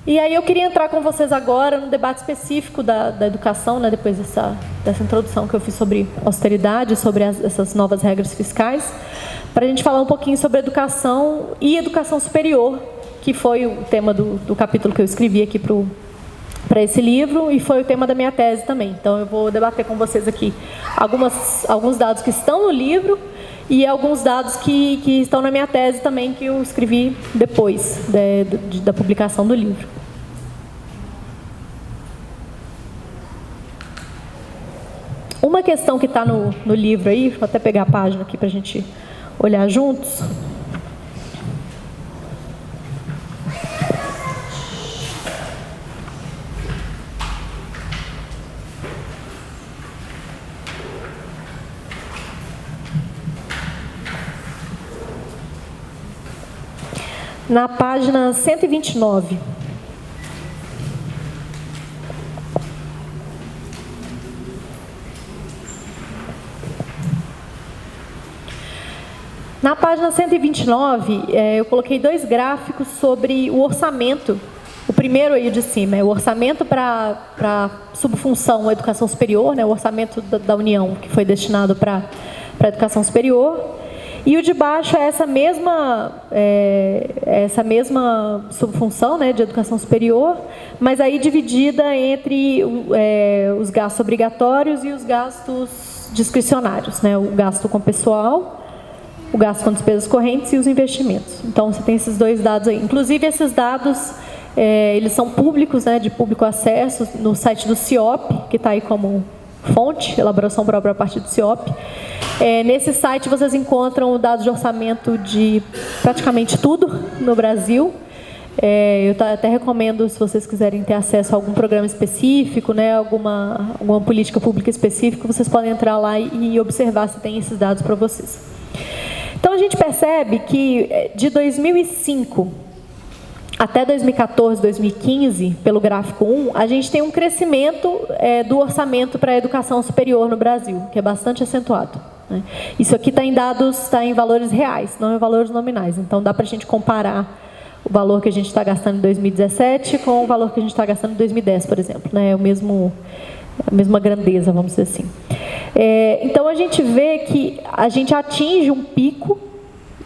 E aí eu queria entrar com vocês agora no debate específico da educação, né, depois dessa introdução que eu fiz sobre austeridade, sobre essas novas regras fiscais, para a gente falar um pouquinho sobre educação e educação superior, que foi o tema do capítulo que eu escrevi aqui para esse livro, e foi o tema da minha tese também. Então eu vou debater com vocês aqui alguns dados que estão no livro e alguns dados que estão na minha tese também, que eu escrevi depois da publicação do livro. Uma questão que está no livro aí, vou até pegar a página aqui para a gente olhar juntos. Na página 129. Na página 129, eu coloquei 2 gráficos sobre o orçamento. O primeiro aí de cima é o orçamento para subfunção educação superior, né, o orçamento da União, que foi destinado para a educação superior. E o de baixo é essa mesma subfunção, né, de educação superior, mas aí dividida entre os gastos obrigatórios e os gastos discricionários, né, o gasto com pessoal, o gasto com despesas correntes e os investimentos. Então, você tem esses 2 dados aí. Inclusive, esses dados, eles são públicos, né, de público acesso, no site do CIOP, que está aí como fonte, elaboração própria a partir do CIOP. Nesse site, vocês encontram dados de orçamento de praticamente tudo no Brasil. Eu até recomendo, se vocês quiserem ter acesso a algum programa específico, né, alguma política pública específica, vocês podem entrar lá e observar se tem esses dados para vocês. Então, a gente percebe que de 2005 até 2014, 2015, pelo gráfico 1, a gente tem um crescimento do orçamento para a educação superior no Brasil, que é bastante acentuado, né? Isso aqui está em dados, está em valores reais, não em valores nominais. Então, dá para a gente comparar o valor que a gente está gastando em 2017 com o valor que a gente está gastando em 2010, por exemplo, né? A mesma grandeza, vamos dizer assim. Então, a gente vê que a gente atinge um pico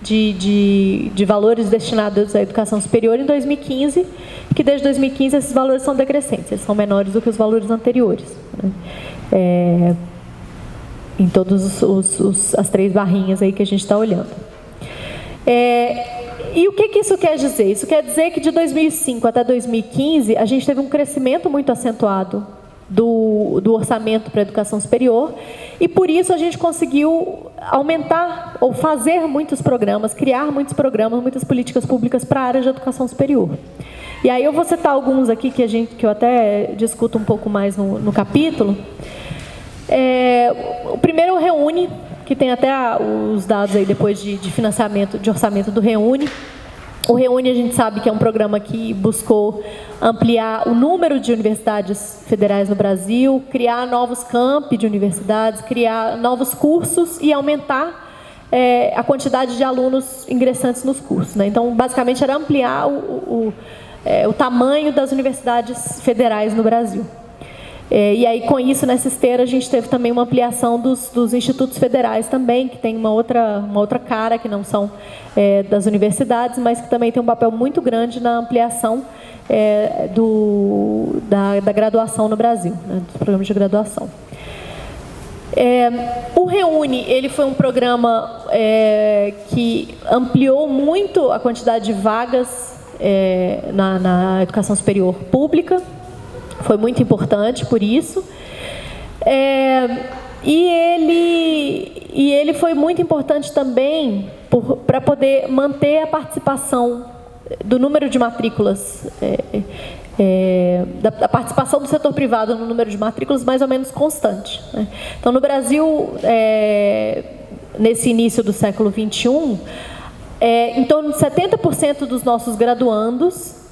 de valores destinados à educação superior em 2015, que desde 2015 esses valores são decrescentes, eles são menores do que os valores anteriores, né? Em todas as 3 barrinhas aí que a gente está olhando. E o que isso quer dizer? Isso quer dizer que de 2005 até 2015, a gente teve um crescimento muito acentuado do orçamento para a educação superior, e por isso a gente conseguiu aumentar ou fazer muitos programas, criar muitos programas, muitas políticas públicas para a área de educação superior. E aí eu vou citar alguns aqui que eu até discuto um pouco mais no capítulo. O primeiro é o Reúne, que tem até os dados aí depois de financiamento, de orçamento do Reúne. O Reúne, a gente sabe que é um programa que buscou ampliar o número de universidades federais no Brasil, criar novos campi de universidades, criar novos cursos e aumentar a quantidade de alunos ingressantes nos cursos, né? Então, basicamente, era ampliar o tamanho das universidades federais no Brasil. E aí, com isso, nessa esteira, a gente teve também uma ampliação dos institutos federais também, que tem uma outra cara, que não são das universidades, mas que também tem um papel muito grande na ampliação da graduação no Brasil, né, dos programas de graduação. O Reúne, ele foi um programa que ampliou muito a quantidade de vagas na educação superior pública. Foi muito importante por isso. E ele foi muito importante também para poder manter a participação do número de matrículas, da participação do setor privado no número de matrículas mais ou menos constante, né? Então, no Brasil, nesse início do século XXI, em torno de 70% dos nossos graduandos,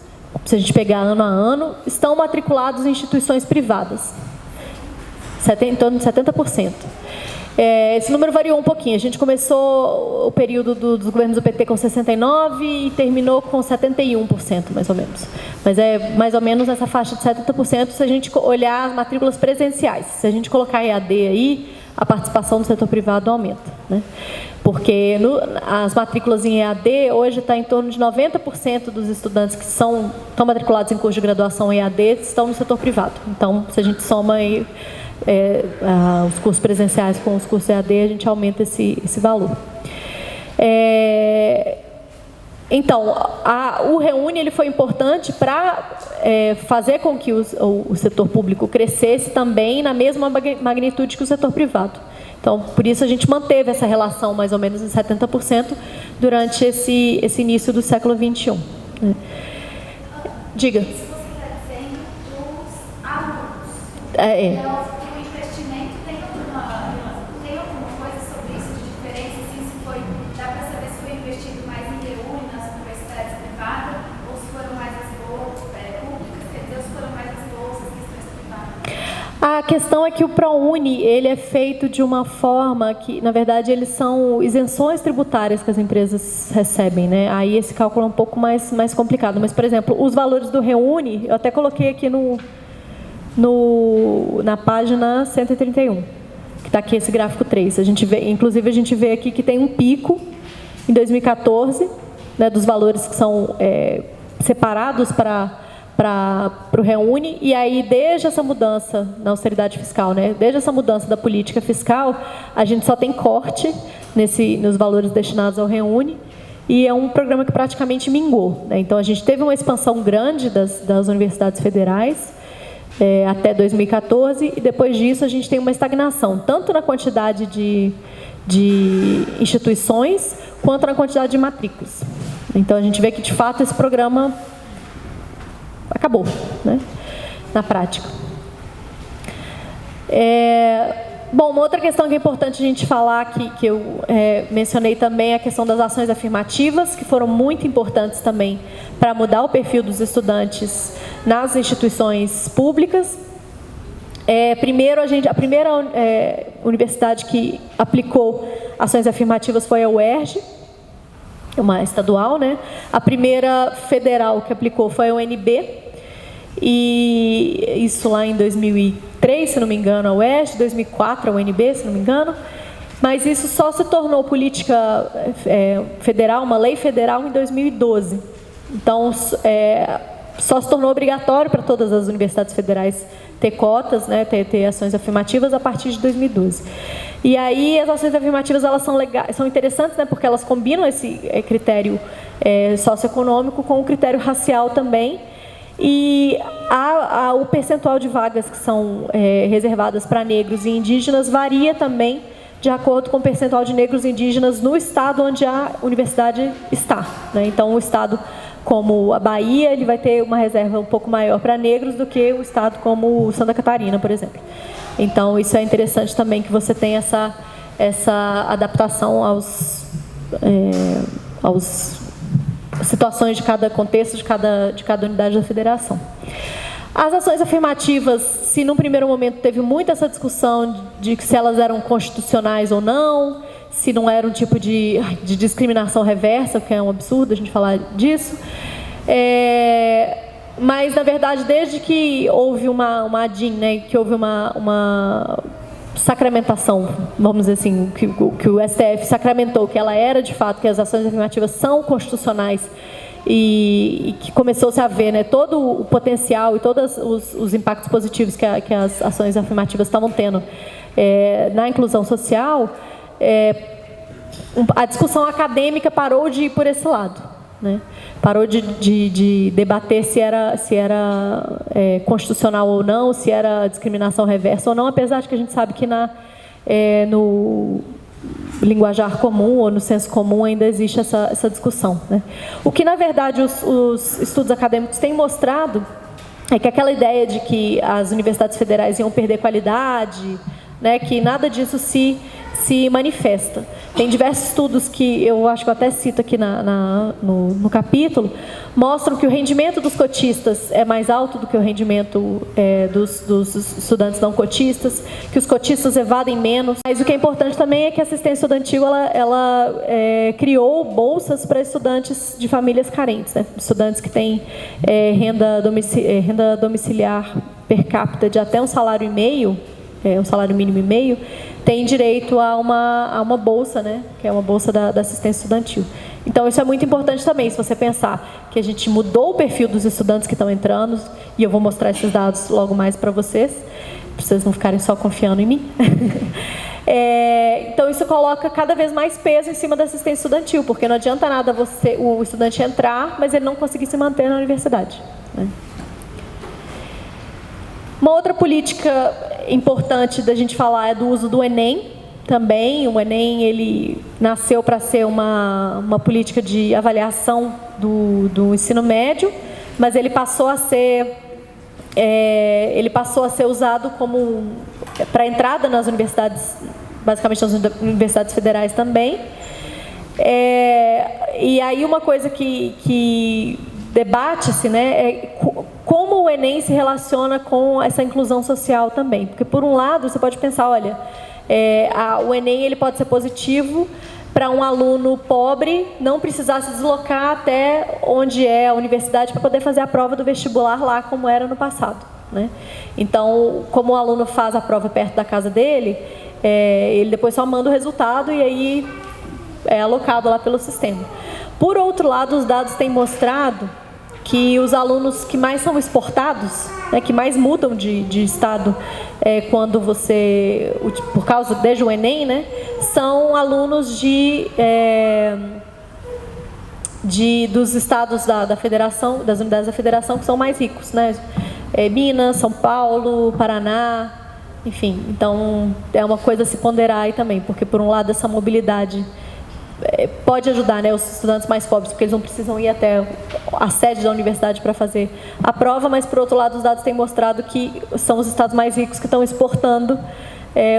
se a gente pegar ano a ano, estão matriculados em instituições privadas. Em torno de 70%. Esse número variou um pouquinho. A gente começou o período dos governos do PT com 69% e terminou com 71%, mais ou menos. Mas é mais ou menos essa faixa de 70% se a gente olhar as matrículas presenciais. Se a gente colocar EAD aí, a participação do setor privado aumenta, né? Porque as matrículas em EAD hoje está em torno de 90% dos estudantes que estão matriculados em curso de graduação EAD estão no setor privado. Então, se a gente soma aí, os cursos presenciais com os cursos EAD, a gente aumenta esse valor. Então, o Reúne ele foi importante para fazer com que o setor público crescesse também na mesma magnitude que o setor privado. Então, por isso a gente manteve essa relação mais ou menos em 70% durante esse início do século XXI. Né? Diga. Isso você está dizendo dos alunos. Então, o investimento tem alguma coisa sobre isso de diferença? Assim, dá para saber se foi investido mais em Reúne, nas universidades privadas, ou se foram mais as bolsas públicas, quer dizer, se foram mais as bolsas, questões privadas? A questão é que o ProUni, ele é feito de uma forma que, na verdade, eles são isenções tributárias que as empresas recebem, né? Aí esse cálculo é um pouco mais complicado. Mas, por exemplo, os valores do Reúne, eu até coloquei aqui na página 131, que está aqui esse gráfico 3. Inclusive, a gente vê aqui que tem um pico em 2014, né, dos valores que são separados para o Reúne, e aí desde essa mudança na austeridade fiscal, né, desde essa mudança da política fiscal, a gente só tem corte nos valores destinados ao Reúne, e é um programa que praticamente mingou, né? Então a gente teve uma expansão grande das universidades federais até 2014, e depois disso a gente tem uma estagnação, tanto na quantidade de instituições, quanto na quantidade de matrículas. Então a gente vê que de fato esse programa acabou, né, na prática. Bom, uma outra questão que é importante a gente falar, que eu mencionei também, é a questão das ações afirmativas, que foram muito importantes também para mudar o perfil dos estudantes nas instituições públicas. Primeiro, a primeira universidade que aplicou ações afirmativas foi a UERJ, uma estadual, né? A primeira federal que aplicou foi a UNB, e isso lá em 2003, se não me engano, a UERJ, 2004 a UNB, se não me engano, mas isso só se tornou política federal, uma lei federal, em 2012. Então, só se tornou obrigatório para todas as universidades federais ter cotas, né, ter ações afirmativas a partir de 2012. E aí as ações afirmativas elas são interessantes, né, porque elas combinam esse critério socioeconômico com o critério racial também. E o percentual de vagas que são reservadas para negros e indígenas varia também de acordo com o percentual de negros e indígenas no estado onde a universidade está, né? Então, o estado como a Bahia, ele vai ter uma reserva um pouco maior para negros do que o estado como Santa Catarina, por exemplo. Então, isso é interessante também, que você tem essa adaptação às situações de cada contexto, de cada unidade da federação. As ações afirmativas, se num primeiro momento teve muita essa discussão de se elas eram constitucionais ou não, se não era um tipo de discriminação reversa, que é um absurdo a gente falar disso. Mas, na verdade, desde que houve uma ADIM, né, que houve uma sacramentação, vamos dizer assim, que o STF sacramentou que ela era, de fato, que as ações afirmativas são constitucionais, e que começou-se a ver, né, todo o potencial e todos os impactos positivos que as ações afirmativas estavam tendo na inclusão social, a discussão acadêmica parou de ir por esse lado, né? Parou de debater se era constitucional ou não, se era discriminação reversa ou não, apesar de que a gente sabe que no linguajar comum ou no senso comum ainda existe essa discussão, né? O que, na verdade, os estudos acadêmicos têm mostrado é que aquela ideia de que as universidades federais iam perder qualidade, né, que nada disso se se manifesta. Tem diversos estudos que eu acho que eu até cito aqui no capítulo, mostram que o rendimento dos cotistas é mais alto do que o rendimento dos estudantes não cotistas, que os cotistas evadem menos. Mas o que é importante também é que a assistência estudantil ela criou bolsas para estudantes de famílias carentes, né? Estudantes que têm renda domiciliar per capita de até um salário mínimo e meio, tem direito a uma bolsa, né? Que é uma bolsa da assistência estudantil. Então, isso é muito importante também, se você pensar que a gente mudou o perfil dos estudantes que estão entrando, e eu vou mostrar esses dados logo mais para vocês não ficarem só confiando em mim. Então, isso coloca cada vez mais peso em cima da assistência estudantil, porque não adianta nada o estudante entrar, mas ele não conseguir se manter na universidade, né? Uma outra política importante da gente falar é do uso do Enem. Também, o Enem ele nasceu para ser uma política de avaliação do ensino médio, mas ele passou a ser usado como para entrada nas universidades, basicamente nas universidades federais também. E aí uma coisa que debate-se, né, é como o Enem se relaciona com essa inclusão social também. Porque, por um lado, você pode pensar, olha, o Enem ele pode ser positivo para um aluno pobre não precisar se deslocar até onde é a universidade para poder fazer a prova do vestibular lá, como era no passado, né? Então, como o aluno faz a prova perto da casa dele, ele depois só manda o resultado e aí é alocado lá pelo sistema. Por outro lado, os dados têm mostrado que os alunos que mais são exportados, né, que mais mudam de estado quando por causa desde o Enem, né, são alunos dos estados da federação, das unidades da federação que são mais ricos, né, Minas, São Paulo, Paraná, enfim. Então é uma coisa a se ponderar aí também, porque por um lado essa mobilidade pode ajudar, né, os estudantes mais pobres, porque eles não precisam ir até a sede da universidade para fazer a prova, mas, por outro lado, os dados têm mostrado que são os estados mais ricos que estão exportando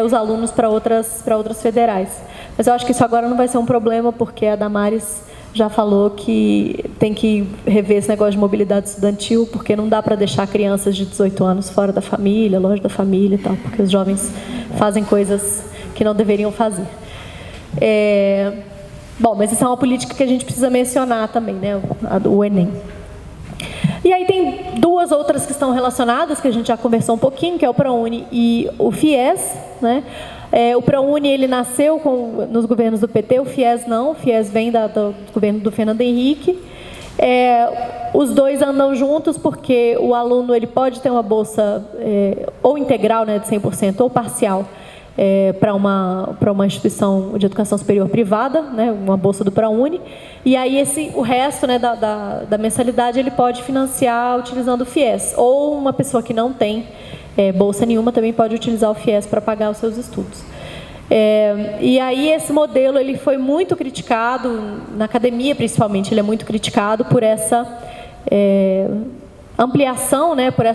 os alunos para outras federais. Mas eu acho que isso agora não vai ser um problema, porque a Damares já falou que tem que rever esse negócio de mobilidade estudantil, porque não dá para deixar crianças de 18 anos fora da família, longe da família e tal, porque os jovens fazem coisas que não deveriam fazer. Bom, mas isso é uma política que a gente precisa mencionar também, né? O Enem. E aí tem duas outras que estão relacionadas, que a gente já conversou um pouquinho, que é o ProUni e o FIES, né? O ProUni, ele nasceu nos governos do PT, o FIES não. O FIES vem do governo do Fernando Henrique. Os dois andam juntos porque o aluno ele pode ter uma bolsa ou integral, né, de 100%, ou parcial, para uma instituição de educação superior privada, né, uma bolsa do ProUni, e aí o resto, né, da mensalidade ele pode financiar utilizando o FIES, ou uma pessoa que não tem bolsa nenhuma também pode utilizar o FIES para pagar os seus estudos. E aí esse modelo ele foi muito criticado, na academia principalmente, ele é muito criticado por essa ampliação, né, por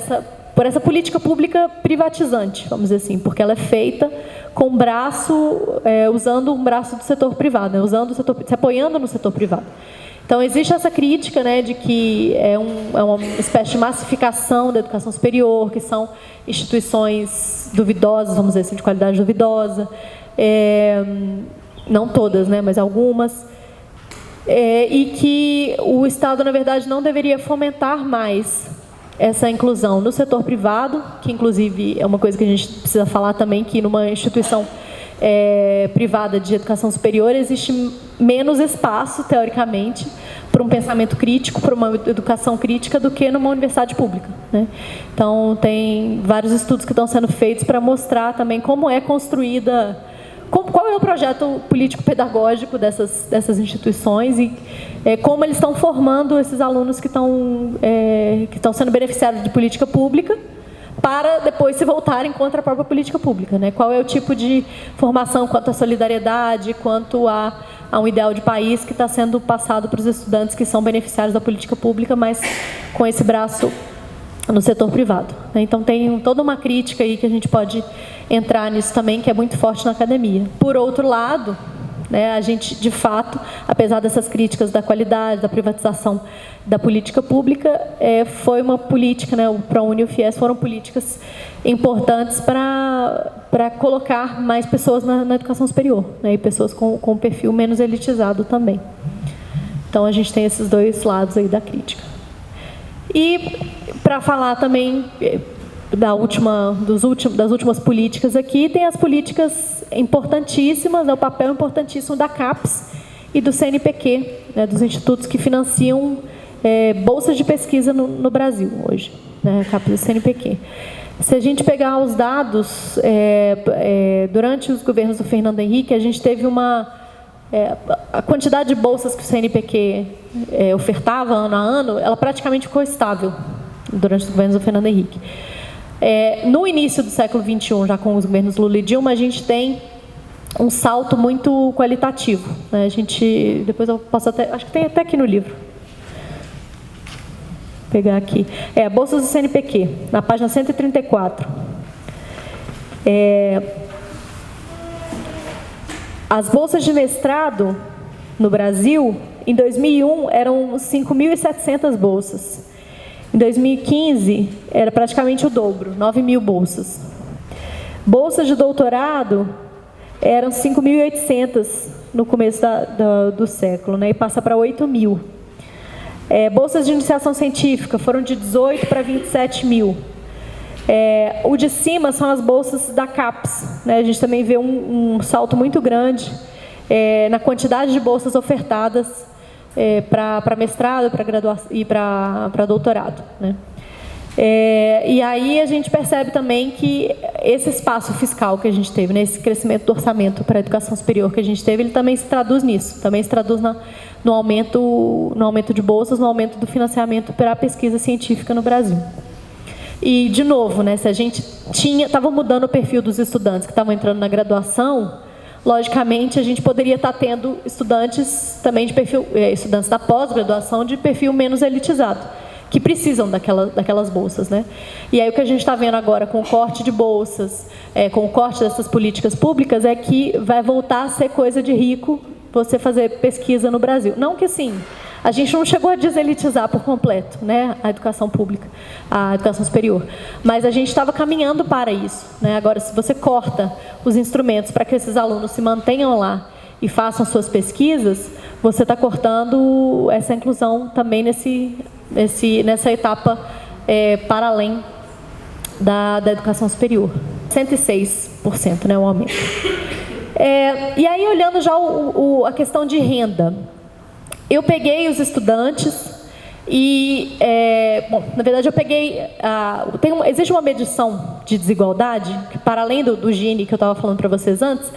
essa política pública privatizante, vamos dizer assim, porque ela é feita com usando um braço do setor privado, né, se apoiando no setor privado. Então, existe essa crítica, né, de que é uma espécie de massificação da educação superior, que são instituições duvidosas, vamos dizer assim, de qualidade duvidosa, não todas, né, mas algumas, e que o Estado, na verdade, não deveria fomentar mais essa inclusão no setor privado, que inclusive é uma coisa que a gente precisa falar também, que numa instituição privada de educação superior existe menos espaço, teoricamente, para um pensamento crítico, para uma educação crítica, do que numa universidade pública, né? Então, tem vários estudos que estão sendo feitos para mostrar também como é construída, qual é o projeto político-pedagógico dessas instituições e como eles estão formando esses alunos que estão sendo beneficiados de política pública, para depois se voltarem contra a própria política pública, né? Qual é o tipo de formação quanto à solidariedade, quanto a um ideal de país que está sendo passado para os estudantes que são beneficiários da política pública, mas com esse braço no setor privado, né? Então tem toda uma crítica aí que a gente pode entrar nisso também, que é muito forte na academia. Por outro lado, né, a gente, de fato, apesar dessas críticas da qualidade, da privatização da política pública, foi uma política, né, o ProUni e o FIES foram políticas importantes para colocar mais pessoas na educação superior, né, e pessoas com um perfil menos elitizado também. Então, a gente tem esses dois lados aí da crítica. E, para falar também das últimas políticas aqui, tem as políticas importantíssimas, né, o papel importantíssimo da CAPES e do CNPq, né, dos institutos que financiam bolsas de pesquisa no Brasil hoje, né, CAPES e CNPq. Se a gente pegar os dados, durante os governos do Fernando Henrique, a gente teve a quantidade de bolsas que o CNPq ofertava ano a ano, ela praticamente ficou estável durante os governos do Fernando Henrique. No início do século XXI, já com os governos Lula e Dilma, a gente tem um salto muito qualitativo, né? A gente, depois eu posso acho que tem até aqui no livro. Vou pegar aqui. Bolsas do CNPq, na página 134. As bolsas de mestrado no Brasil, em 2001, eram 5.700 bolsas. Em 2015, era praticamente o dobro, 9.000 bolsas. Bolsas de doutorado eram 5.800 no começo do século, né, e passa para 8.000. Bolsas de iniciação científica foram de 18 para 27.000. O de cima são as bolsas da CAPES, né? A gente também vê um salto muito grande na quantidade de bolsas ofertadas para mestrado, para graduação e para doutorado, né? E aí a gente percebe também que esse espaço fiscal que a gente teve, né, esse crescimento do orçamento para a educação superior que a gente teve, ele também se traduz nisso, também se traduz no aumento de bolsas, no aumento do financiamento para a pesquisa científica no Brasil. E, de novo, né, se a gente estava mudando o perfil dos estudantes que estavam entrando na graduação, logicamente a gente poderia estar tendo estudantes também de perfil, estudantes da pós-graduação de perfil menos elitizado, que precisam daquelas bolsas, né? E aí o que a gente está vendo agora com o corte de bolsas, com o corte dessas políticas públicas, é que vai voltar a ser coisa de rico você fazer pesquisa no Brasil. Não que assim, a gente não chegou a deselitizar por completo, né, a educação pública, a educação superior, mas a gente estava caminhando para isso, né? Agora, se você corta os instrumentos para que esses alunos se mantenham lá e façam suas pesquisas, você está cortando essa inclusão também nessa etapa para além da educação superior. 106%, né, o aumento. E aí, olhando já a questão de renda, eu peguei os estudantes e, na verdade, eu peguei... existe uma medição de desigualdade, que para além do Gini, que eu estava falando para vocês antes,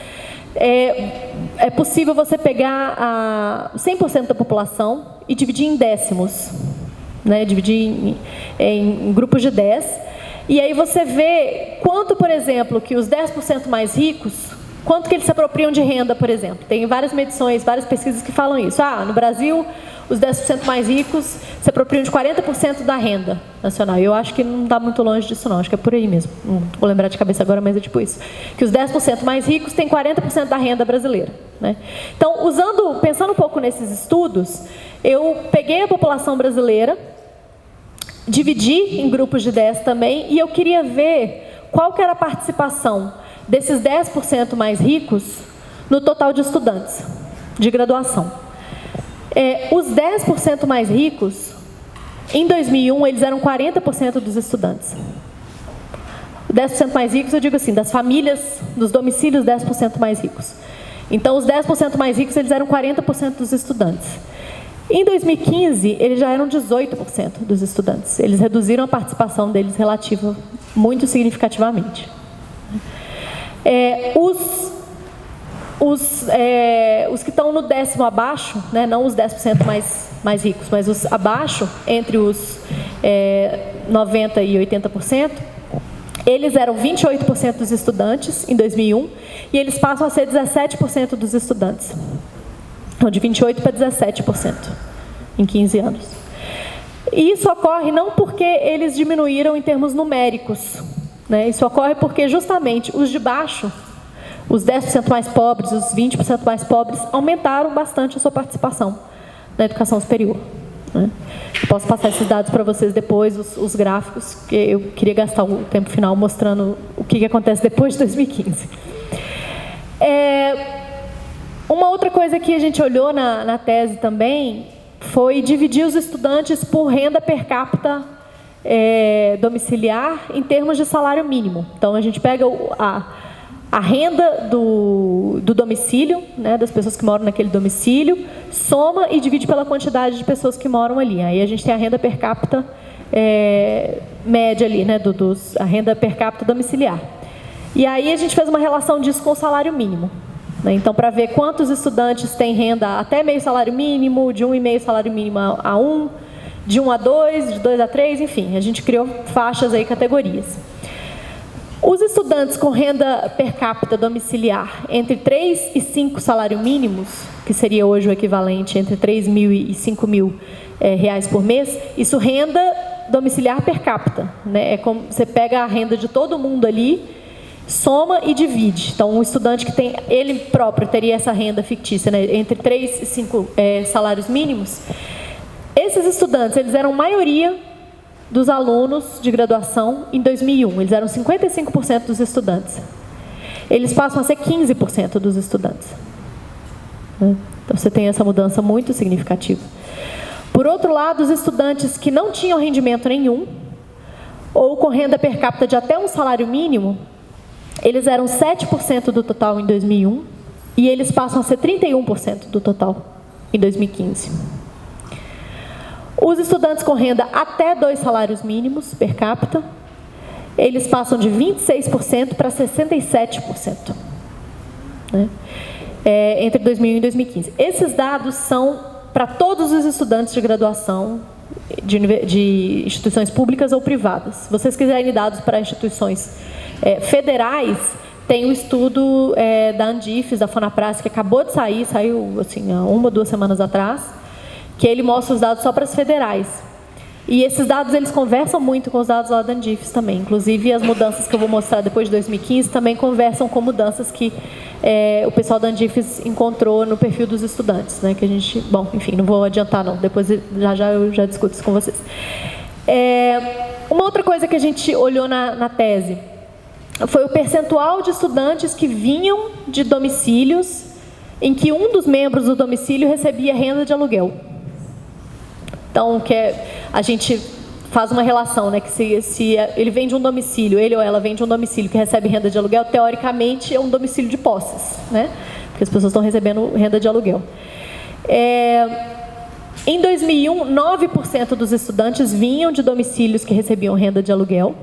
é possível você pegar 100% da população e dividir em décimos, né? Dividir em grupos de 10, e aí você vê quanto, por exemplo, que os 10% mais ricos, quanto que eles se apropriam de renda, por exemplo. Tem várias medições, várias pesquisas que falam isso. No Brasil, os 10% mais ricos se apropriam de 40% da renda nacional. Eu acho que não está muito longe disso, não. Acho que é por aí mesmo. Não vou lembrar de cabeça agora, mas é tipo isso. Que os 10% mais ricos têm 40% da renda brasileira, né? Então, pensando um pouco nesses estudos, eu peguei a população brasileira, dividi em grupos de 10 também, e eu queria ver qual que era a participação desses 10% mais ricos no total de estudantes de graduação. Os 10% mais ricos, em 2001, eles eram 40% dos estudantes. 10% mais ricos, eu digo assim, das famílias, dos domicílios 10% mais ricos. Então, os 10% mais ricos, eles eram 40% dos estudantes. Em 2015, eles já eram 18% dos estudantes. Eles reduziram a participação deles relativa muito significativamente. Os que estão no décimo abaixo, né, não os 10% mais ricos, mas os abaixo, entre os 90% e 80%, eles eram 28% dos estudantes em 2001, e eles passam a ser 17% dos estudantes. Então, de 28% para 17% em 15 anos. E isso ocorre não porque eles diminuíram em termos numéricos, né? Isso ocorre porque justamente os de baixo, os 10% mais pobres, os 20% mais pobres, aumentaram bastante a sua participação na educação superior, né? Eu posso passar esses dados para vocês depois, os gráficos, que eu queria gastar o tempo final mostrando o que acontece depois de 2015. Uma outra coisa que a gente olhou na tese também foi dividir os estudantes por renda per capita domiciliar em termos de salário mínimo. Então, a gente pega a renda do domicílio, né, das pessoas que moram naquele domicílio, soma e divide pela quantidade de pessoas que moram ali. Aí a gente tem a renda per capita média ali, né, a renda per capita domiciliar. E aí a gente fez uma relação disso com o salário mínimo, né? Então, para ver quantos estudantes têm renda até meio salário mínimo, de 1,5 salário mínimo a 1, de 1 a 2, de 2 a 3, enfim, a gente criou faixas aí, categorias. Os estudantes com renda per capita domiciliar entre 3 e 5 salários mínimos, que seria hoje o equivalente entre 3 mil e 5 mil reais por mês, isso renda domiciliar per capita, né? É como você pega a renda de todo mundo ali, soma e divide. Então, um estudante que tem, ele próprio teria essa renda fictícia, né, entre 3 e 5 salários mínimos. Esses estudantes, eles eram maioria dos alunos de graduação em 2001. Eles eram 55% dos estudantes. Eles passam a ser 15% dos estudantes, né? Então, você tem essa mudança muito significativa. Por outro lado, os estudantes que não tinham rendimento nenhum, ou com renda per capita de até um salário mínimo, eles eram 7% do total em 2001, e eles passam a ser 31% do total em 2015. Os estudantes com renda até 2 salários mínimos per capita, eles passam de 26% para 67%, né? Entre 2001 e 2015. Esses dados são para todos os estudantes de graduação de instituições públicas ou privadas. Se vocês quiserem dados para instituições federais, tem um estudo da Andifes, da Fonapras, que acabou de sair, saiu assim, há 1 ou 2 semanas atrás, que ele mostra os dados só para as federais. E esses dados, eles conversam muito com os dados lá da Andifes também. Inclusive, as mudanças que eu vou mostrar depois de 2015 também conversam com mudanças que o pessoal da Andifes encontrou no perfil dos estudantes, né? Que a gente, bom, enfim, não vou adiantar não, depois eu já discuto isso com vocês. Uma outra coisa que a gente olhou na tese foi o percentual de estudantes que vinham de domicílios em que um dos membros do domicílio recebia renda de aluguel. Então, a gente faz uma relação, né, que se ele vem de um domicílio, ele ou ela vem de um domicílio que recebe renda de aluguel, teoricamente é um domicílio de posses, né? Porque as pessoas estão recebendo renda de aluguel. Em 2001, 9% dos estudantes vinham de domicílios que recebiam renda de aluguel.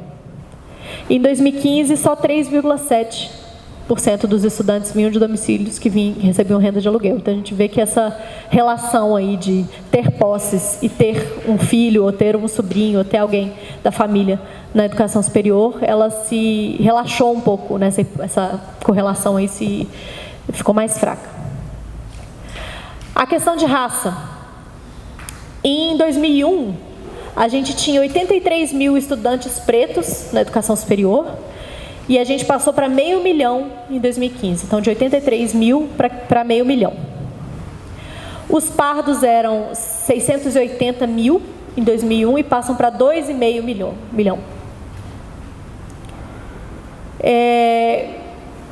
Em 2015, só 3,7% dos estudantes vinham de domicílios que recebiam renda de aluguel. Então, a gente vê que essa relação aí de ter posses e ter um filho, ou ter um sobrinho, ou ter alguém da família na educação superior, ela se relaxou um pouco, né? Essa correlação aí ficou mais fraca. A questão de raça. Em 2001, a gente tinha 83 mil estudantes pretos na educação superior, e a gente passou para 500 mil em 2015. Então, de 83 mil para 500 mil. Os pardos eram 680 mil em 2001 e passam para 2,5 milhão.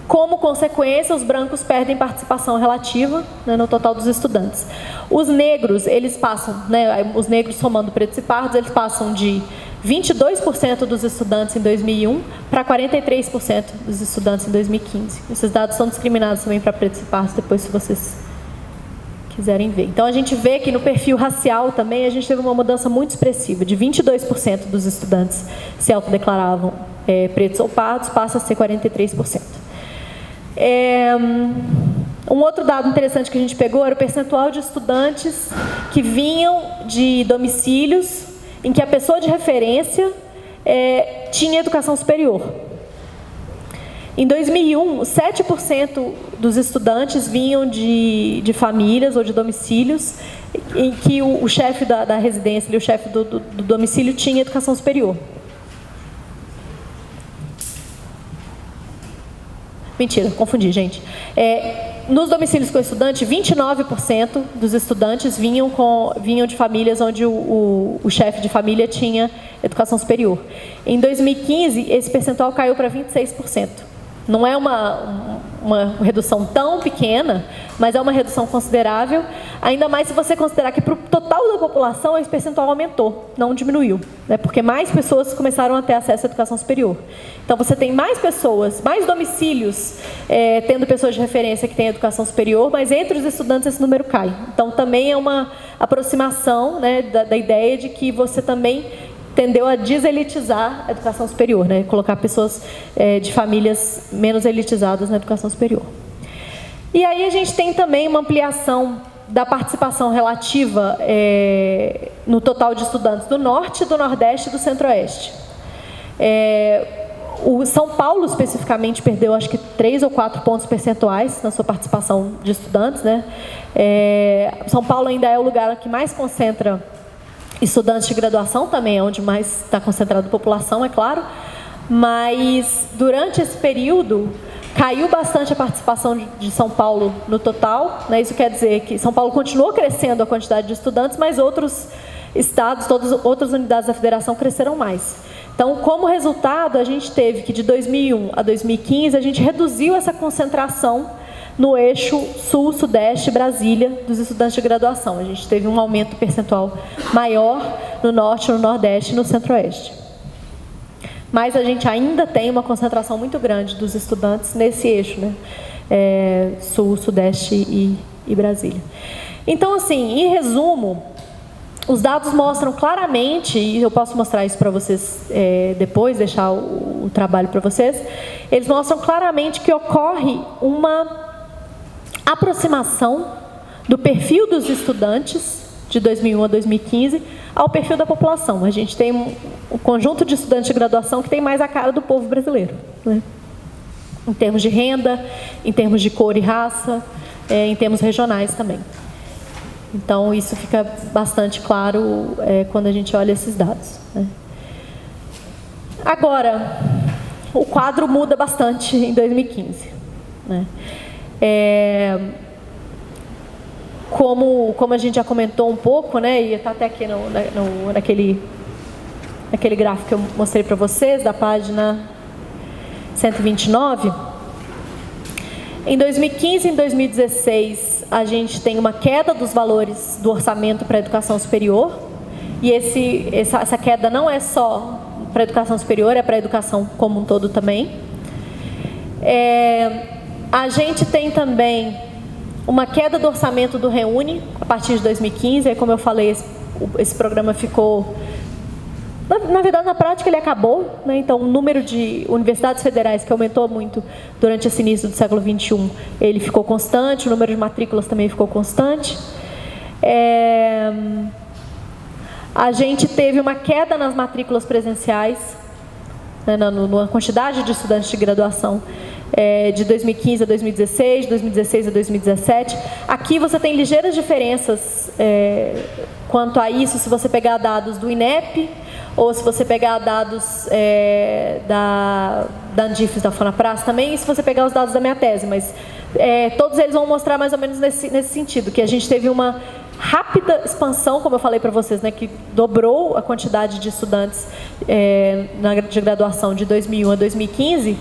Como consequência, os brancos perdem participação relativa, né, no total dos estudantes. Os negros, eles passam, né, os negros somando pretos e pardos, eles passam de 22% dos estudantes em 2001 para 43% dos estudantes em 2015. Esses dados são discriminados também para pretos e pardos, depois, se vocês quiserem ver. Então, a gente vê que no perfil racial também a gente teve uma mudança muito expressiva. De 22% dos estudantes se autodeclaravam pretos ou pardos, passa a ser 43%. Um outro dado interessante que a gente pegou era o percentual de estudantes que vinham de domicílios em que a pessoa de referência tinha educação superior. Em 2001, 7% dos estudantes vinham de famílias ou de domicílios em que o chefe da residência, o chefe do domicílio tinha educação superior. Mentira, confundi, gente. Nos domicílios com estudante, 29% dos estudantes vinham de famílias onde o chefe de família tinha educação superior. Em 2015, esse percentual caiu para 26%. Não é uma redução tão pequena, mas é uma redução considerável, ainda mais se você considerar que para o total da população esse percentual aumentou, não diminuiu, né? Porque mais pessoas começaram a ter acesso à educação superior. Então você tem mais pessoas, mais domicílios, tendo pessoas de referência que têm educação superior, mas entre os estudantes esse número cai. Então também é uma aproximação, né, da ideia de que você também tendeu a deselitizar a educação superior, né? Colocar pessoas de famílias menos elitizadas na educação superior. E aí a gente tem também uma ampliação da participação relativa no total de estudantes do Norte, do Nordeste e do Centro-Oeste. O São Paulo, especificamente, perdeu, acho que 3 ou 4 pontos percentuais na sua participação de estudantes, né? São Paulo ainda é o lugar que mais concentra estudantes de graduação, também é onde mais está concentrada a população, é claro, mas durante esse período caiu bastante a participação de São Paulo no total, né? Isso quer dizer que São Paulo continuou crescendo a quantidade de estudantes, mas outros estados, outras unidades da federação cresceram mais. Então, como resultado, a gente teve que de 2001 a 2015, a gente reduziu essa concentração no eixo Sul, Sudeste, Brasília, dos estudantes de graduação. A gente teve um aumento percentual maior no Norte, no Nordeste e no Centro-Oeste. Mas a gente ainda tem uma concentração muito grande dos estudantes nesse eixo, né? Sul, Sudeste e Brasília. Então, assim, em resumo, os dados mostram claramente, e eu posso mostrar isso para vocês depois, deixar o trabalho para vocês, eles mostram claramente que ocorre uma aproximação do perfil dos estudantes de 2001 a 2015 ao perfil da população. A gente tem um conjunto de estudantes de graduação que tem mais a cara do povo brasileiro, né? Em termos de renda, em termos de cor e raça, em termos regionais também. Então, isso fica bastante claro quando a gente olha esses dados, né? Agora, o quadro muda bastante em 2015, né? Como a gente já comentou um pouco, né, e está até aqui naquele gráfico que eu mostrei para vocês, da página 129, em 2015 e em 2016, a gente tem uma queda dos valores do orçamento para a educação superior, e essa queda não é só para a educação superior, é para a educação como um todo também. A gente tem também uma queda do orçamento do Reúne a partir de 2015. Aí, como eu falei, esse programa ficou... Na verdade, na prática, ele acabou, né? Então, o número de universidades federais, que aumentou muito durante esse início do século XXI, ele ficou constante, o número de matrículas também ficou constante. A gente teve uma queda nas matrículas presenciais, né, na quantidade de estudantes de graduação, de 2015 a 2016, 2016 a 2017. Aqui você tem ligeiras diferenças quanto a isso, se você pegar dados do INEP, ou se você pegar dados da Andifes, da Fonapras também, e se você pegar os dados da minha tese, mas todos eles vão mostrar mais ou menos nesse sentido, que a gente teve uma rápida expansão, como eu falei para vocês, né, que dobrou a quantidade de estudantes de graduação de 2001 a 2015,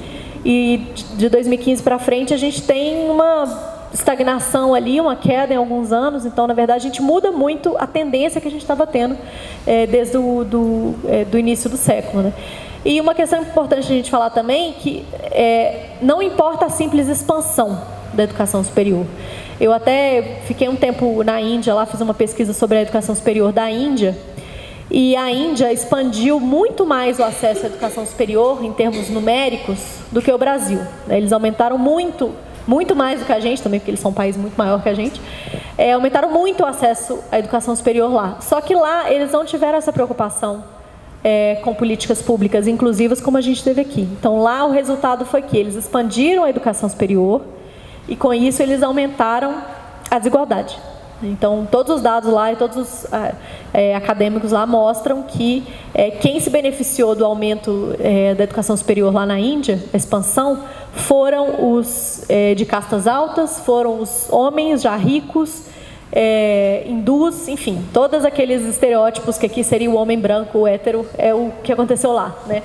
e de 2015 para frente a gente tem uma estagnação ali, uma queda em alguns anos. Então, na verdade, a gente muda muito a tendência que a gente estava tendo desde do início do século, né? E uma questão importante a gente falar também, que não importa a simples expansão da educação superior. Eu até fiquei um tempo na Índia, lá fiz uma pesquisa sobre a educação superior da Índia, e a Índia expandiu muito mais o acesso à educação superior, em termos numéricos, do que o Brasil. Eles aumentaram muito mais do que a gente, também porque eles são um país muito maior que a gente, aumentaram muito o acesso à educação superior lá. Só que lá eles não tiveram essa preocupação com políticas públicas inclusivas como a gente teve aqui. Então lá o resultado foi que eles expandiram a educação superior e com isso eles aumentaram a desigualdade. Então, todos os dados lá e todos os acadêmicos lá mostram que quem se beneficiou do aumento da educação superior lá na Índia, a expansão, foram os de castas altas, foram os homens já ricos, hindus, enfim, todos aqueles estereótipos que aqui seria o homem branco, o hétero, é o que aconteceu lá, né?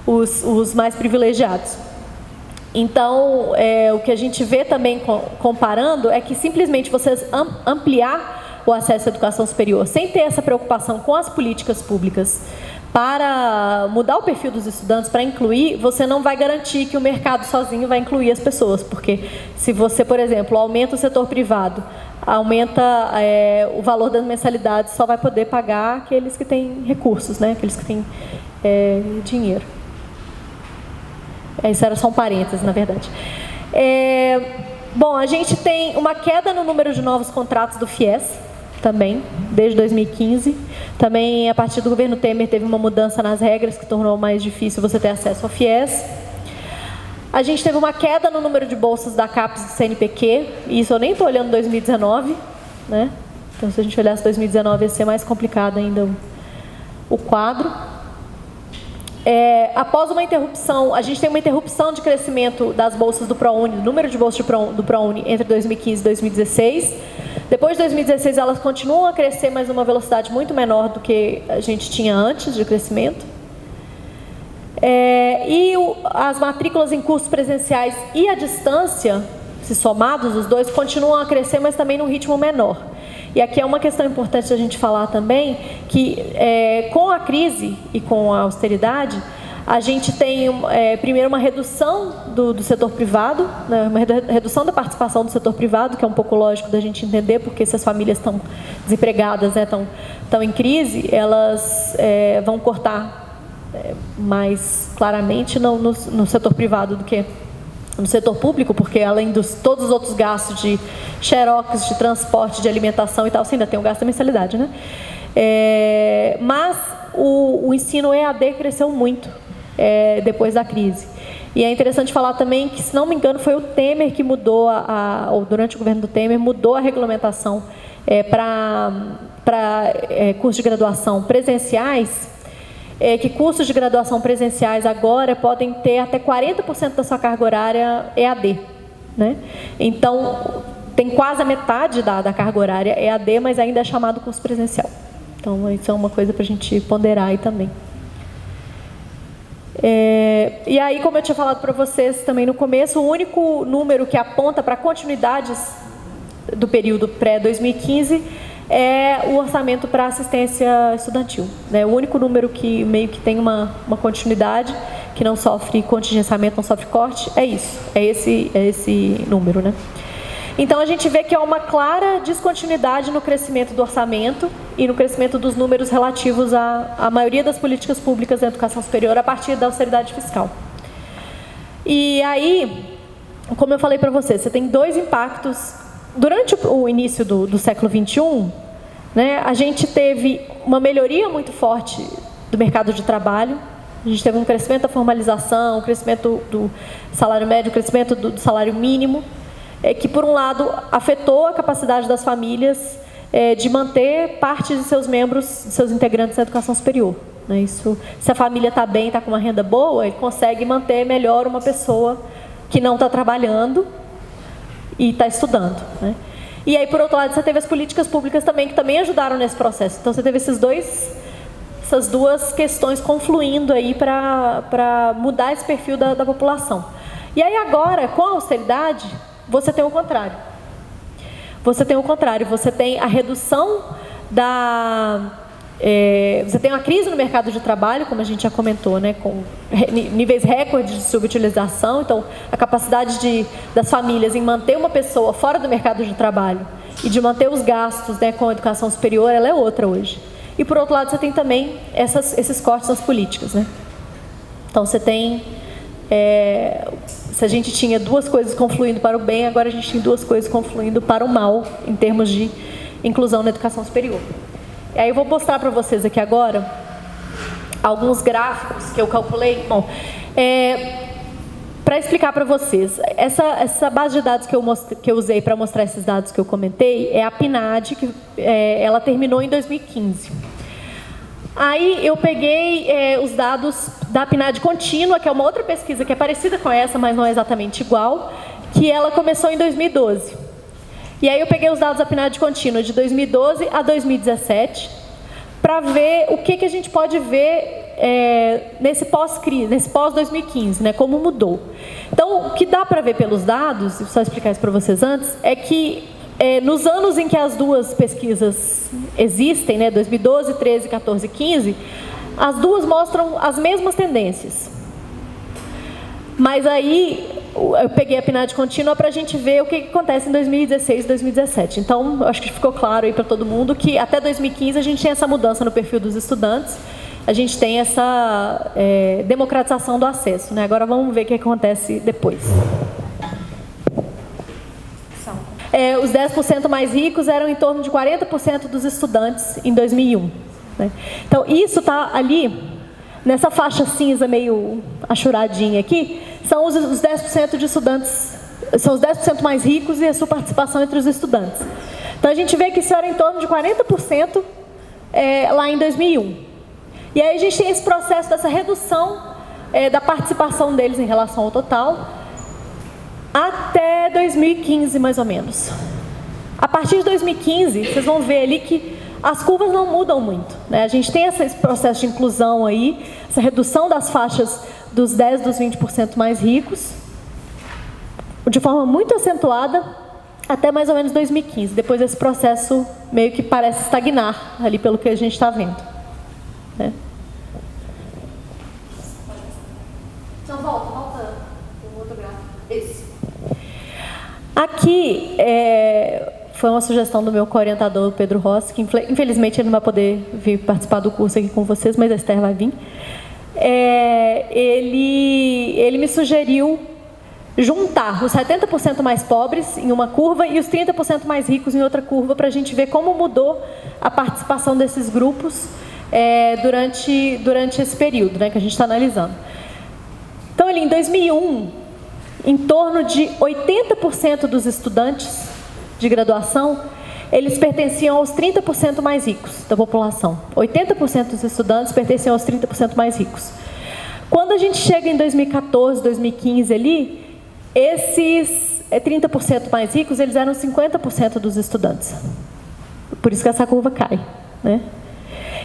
Os mais privilegiados. Então, o que a gente vê também comparando é que simplesmente você ampliar o acesso à educação superior sem ter essa preocupação com as políticas públicas para mudar o perfil dos estudantes, para incluir, você não vai garantir que o mercado sozinho vai incluir as pessoas, porque se você, por exemplo, aumenta o setor privado, aumenta o valor das mensalidades, só vai poder pagar aqueles que têm recursos, né? Aqueles que têm dinheiro. Isso era só um parênteses, na verdade. Bom, a gente tem uma queda no número de novos contratos do FIES, também, desde 2015. Também, a partir do governo Temer, teve uma mudança nas regras que tornou mais difícil você ter acesso ao FIES. A gente teve uma queda no número de bolsas da CAPES e do CNPq, e isso eu nem estou olhando 2019, né? Então, se a gente olhasse 2019, ia ser mais complicado ainda o quadro. Após uma interrupção, a gente tem uma interrupção de crescimento das bolsas do ProUni, do número de bolsas do ProUni entre 2015 e 2016. Depois de 2016, elas continuam a crescer, mas numa velocidade muito menor do que a gente tinha antes de crescimento. As matrículas em cursos presenciais e à distância, se somados os dois, continuam a crescer, mas também num ritmo menor. E aqui é uma questão importante a gente falar também, que com a crise e com a austeridade, a gente tem, primeiro, uma redução do setor privado, né, uma redução da participação do setor privado, que é um pouco lógico da gente entender, porque se as famílias estão desempregadas, né, estão em crise, elas vão cortar mais claramente no setor privado do que no setor público, porque além de todos os outros gastos de xerox, de transporte, de alimentação e tal, você ainda tem o gasto da mensalidade, né? Mas o ensino EAD cresceu muito depois da crise. E é interessante falar também que, se não me engano, foi o Temer que mudou, ou durante o governo do Temer, mudou a regulamentação para cursos de graduação presenciais, que cursos de graduação presenciais agora podem ter até 40% da sua carga horária EAD, né? Então, tem quase a metade da carga horária EAD, mas ainda é chamado curso presencial. Então, isso é uma coisa para a gente ponderar aí também. E aí, como eu tinha falado para vocês também no começo, o único número que aponta para continuidades do período pré-2015 é o orçamento para assistência estudantil, né? O único número que meio que tem uma continuidade, que não sofre contingenciamento, não sofre corte, é isso, é esse número, né? Então, a gente vê que há uma clara descontinuidade no crescimento do orçamento e no crescimento dos números relativos à maioria das políticas públicas da educação superior a partir da austeridade fiscal. E aí, como eu falei para vocês, você tem dois impactos. Durante o início do século XXI, né, a gente teve uma melhoria muito forte do mercado de trabalho. A gente teve um crescimento da formalização, um crescimento do salário médio, um crescimento do salário mínimo, que, por um lado, afetou a capacidade das famílias de manter parte de seus membros, de seus integrantes na educação superior, né? Isso, se a família está bem, está com uma renda boa, ele consegue manter melhor uma pessoa que não está trabalhando e está estudando, né? E aí, por outro lado, você teve as políticas públicas também, que também ajudaram nesse processo. Então, você teve essas duas questões confluindo aí para mudar esse perfil da população. E aí, agora, com a austeridade, você tem o contrário. Você tem o contrário, você tem a redução você tem uma crise no mercado de trabalho, como a gente já comentou, né, com níveis recordes de subutilização. Então, a capacidade das famílias em manter uma pessoa fora do mercado de trabalho e de manter os gastos, né, com a educação superior, ela é outra hoje. E, por outro lado, você tem também esses cortes nas políticas, né? Então, você tem... se a gente tinha duas coisas confluindo para o bem, agora a gente tem duas coisas confluindo para o mal, em termos de inclusão na educação superior. E aí eu vou mostrar para vocês aqui agora alguns gráficos que eu calculei. Bom, para explicar para vocês, essa base de dados que eu usei para mostrar esses dados que eu comentei é a PNAD, que ela terminou em 2015. Aí eu peguei os dados da PNAD contínua, que é uma outra pesquisa que é parecida com essa, mas não é exatamente igual, que ela começou em 2012. E aí eu peguei os dados da PNAD contínua de 2012 a 2017, para ver o que a gente pode ver nesse pós-crise, nesse pós-2015, né, como mudou. Então, o que dá para ver pelos dados, e só explicar isso para vocês antes, é que nos anos em que as duas pesquisas existem, né, 2012, 13, 14 e 15, as duas mostram as mesmas tendências. Mas aí, eu peguei a PNAD contínua para a gente ver o que acontece em 2016 e 2017. Então, eu acho que ficou claro aí para todo mundo que até 2015 a gente tem essa mudança no perfil dos estudantes, a gente tem essa democratização do acesso, né? Agora vamos ver o que acontece depois. Os 10% mais ricos eram em torno de 40% dos estudantes em 2001. Né? Então, isso está ali, nessa faixa cinza meio achuradinha aqui, são os 10% de estudantes, são os 10% mais ricos e a sua participação entre os estudantes. Então, a gente vê que isso era em torno de 40% lá em 2001. E aí a gente tem esse processo dessa redução da participação deles em relação ao total, até 2015, mais ou menos. A partir de 2015, vocês vão ver ali que as curvas não mudam muito, né? A gente tem esse processo de inclusão aí, essa redução das faixas dos 10%, dos 20% mais ricos, de forma muito acentuada, até mais ou menos 2015. Depois esse processo meio que parece estagnar, ali pelo que a gente está vendo. Né? Então, volta o outro gráfico. Esse. Aqui foi uma sugestão do meu co-orientador, Pedro Rossi, que infelizmente ele não vai poder vir participar do curso aqui com vocês, mas a Esther vai vir. Ele me sugeriu juntar os 70% mais pobres em uma curva e os 30% mais ricos em outra curva, para a gente ver como mudou a participação desses grupos durante esse período, né, que a gente está analisando. Então, ali em 2001, em torno de 80% dos estudantes de graduação, eles pertenciam aos 30% mais ricos da população. 80% dos estudantes pertenciam aos 30% mais ricos. Quando a gente chega em 2014, 2015 ali, esses 30% mais ricos, eles eram 50% dos estudantes. Por isso que essa curva cai, né?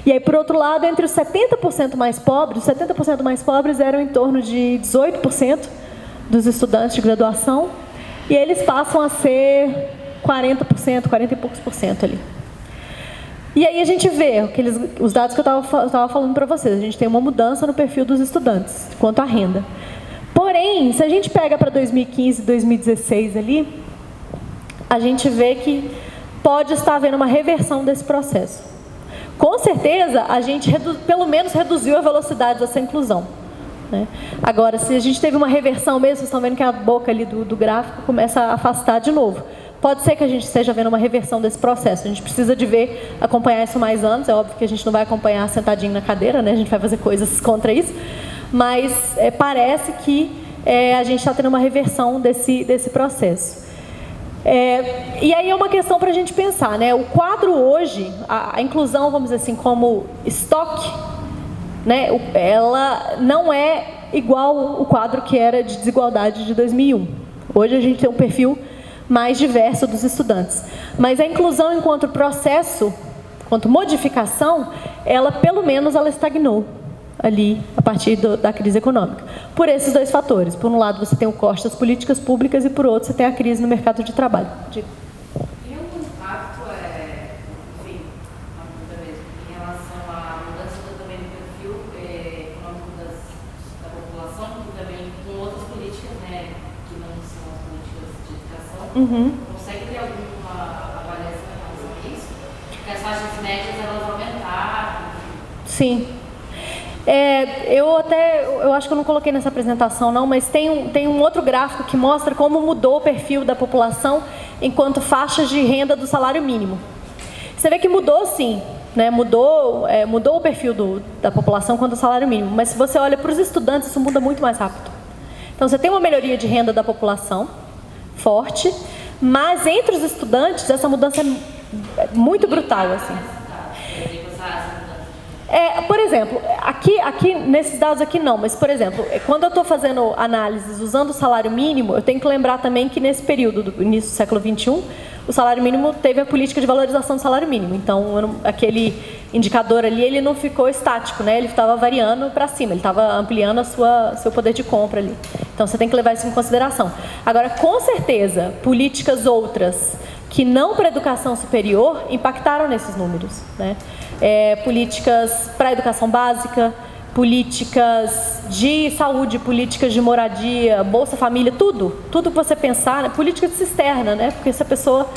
E aí, por outro lado, entre os 70% mais pobres, os 70% mais pobres eram em torno de 18% dos estudantes de graduação, e eles passam a ser 40%, 40 e poucos por cento ali. E aí a gente vê os dados que eu estava falando para vocês, a gente tem uma mudança no perfil dos estudantes, quanto à renda. Porém, se a gente pega para 2015, 2016 ali, a gente vê que pode estar havendo uma reversão desse processo. Com certeza, a gente pelo menos reduziu a velocidade dessa inclusão. Né? Agora, se a gente teve uma reversão mesmo, vocês estão vendo que a boca ali do gráfico começa a afastar de novo. Pode ser que a gente esteja vendo uma reversão desse processo. A gente precisa de acompanhar isso mais anos. É óbvio que a gente não vai acompanhar sentadinho na cadeira, né? A gente vai fazer coisas contra isso. Mas parece que a gente está tendo uma reversão desse processo. E aí é uma questão para a gente pensar, né? O quadro hoje, a inclusão, vamos dizer assim, como estoque, né? Ela não é igual o quadro que era de desigualdade de 2001. Hoje a gente tem um perfil mais diverso dos estudantes. Mas a inclusão enquanto processo, enquanto modificação, ela pelo menos ela estagnou ali a partir da crise econômica. Por esses dois fatores. Por um lado, você tem o corte das políticas públicas e, por outro, você tem a crise no mercado de trabalho. Tem algum impacto, enfim, uma dúvida mesmo, em relação à mudança também do perfil econômico da população, e também com outras políticas, né, que não são as políticas de educação? Consegue ter alguma avaliação em relação a isso? Porque as faixas médias, elas aumentaram? Sim. Eu acho que eu não coloquei nessa apresentação não, mas tem um outro gráfico que mostra como mudou o perfil da população enquanto faixas de renda do salário mínimo. Você vê que mudou sim, né? Mudou o perfil da população quanto ao salário mínimo, mas se você olha para os estudantes, isso muda muito mais rápido. Então, você tem uma melhoria de renda da população forte, mas entre os estudantes, essa mudança é muito brutal, assim. Por exemplo, aqui nesses dados aqui não, mas, por exemplo, quando eu estou fazendo análises usando o salário mínimo, eu tenho que lembrar também que nesse período do início do século XXI, o salário mínimo teve a política de valorização do salário mínimo. Então, aquele indicador ali, ele não ficou estático, né? Ele estava variando para cima, ele estava ampliando seu poder de compra ali. Então, você tem que levar isso em consideração. Agora, com certeza, políticas outras que não para a educação superior impactaram nesses números, né? Políticas para a educação básica, políticas de saúde, políticas de moradia, Bolsa Família, tudo que você pensar, né? Política de cisterna, né? Porque se a pessoa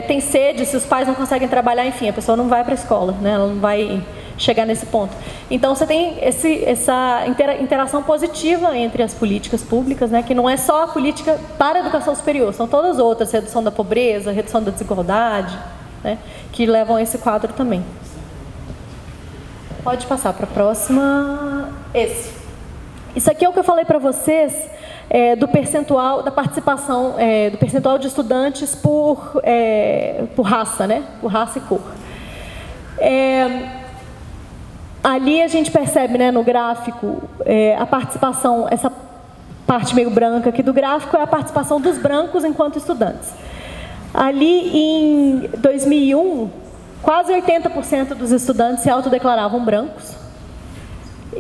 tem sede, se os pais não conseguem trabalhar, enfim, a pessoa não vai para a escola, né? Ela não vai chegar nesse ponto. Então, você tem essa interação positiva entre as políticas públicas, né? Que não é só a política para a educação superior, são todas outras, redução da pobreza, redução da desigualdade, né? Que levam a esse quadro também. Pode passar para a próxima. Isso aqui é o que eu falei para vocês do percentual da participação, do percentual de estudantes por raça, né? Por raça e cor. Ali a gente percebe, né, no gráfico, a participação, essa parte meio branca aqui do gráfico é a participação dos brancos enquanto estudantes. Ali em 2001, quase 80% dos estudantes se autodeclaravam brancos.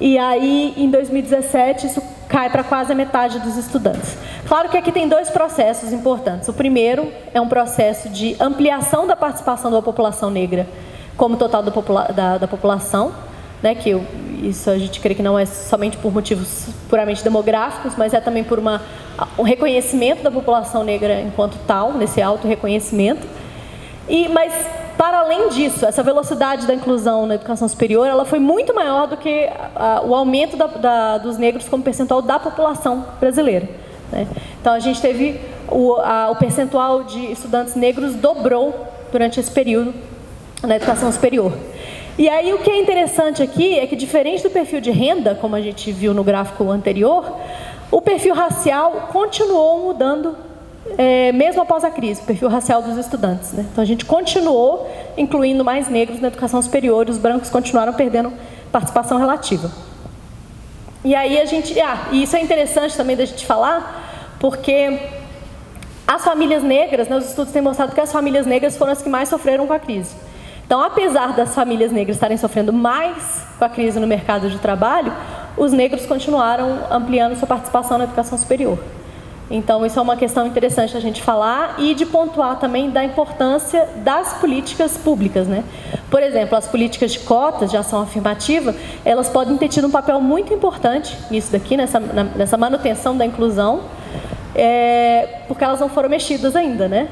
E aí, em 2017, isso cai para quase a metade dos estudantes. Claro que aqui tem dois processos importantes. O primeiro é um processo de ampliação da participação da população negra como total da população, né, que isso a gente crê que não é somente por motivos puramente demográficos, mas é também por um reconhecimento da população negra enquanto tal, nesse auto-reconhecimento. Mas, para além disso, essa velocidade da inclusão na educação superior, ela foi muito maior do que o aumento dos negros como percentual da população brasileira, né? Então, a gente teve o percentual de estudantes negros dobrou durante esse período na educação superior. E aí, o que é interessante aqui é que, diferente do perfil de renda, como a gente viu no gráfico anterior, o perfil racial continuou mudando mesmo após a crise, o perfil racial dos estudantes, né? Então, a gente continuou incluindo mais negros na educação superior e os brancos continuaram perdendo participação relativa. E aí e isso é interessante também da gente falar, porque as famílias negras, né, os estudos têm mostrado que as famílias negras foram as que mais sofreram com a crise. Então, apesar das famílias negras estarem sofrendo mais com a crise no mercado de trabalho, os negros continuaram ampliando sua participação na educação superior. Então, isso é uma questão interessante a gente falar e de pontuar também da importância das políticas públicas, né? Por exemplo, as políticas de cotas, de ação afirmativa, elas podem ter tido um papel muito importante nisso daqui, nessa manutenção da inclusão, porque elas não foram mexidas ainda, né?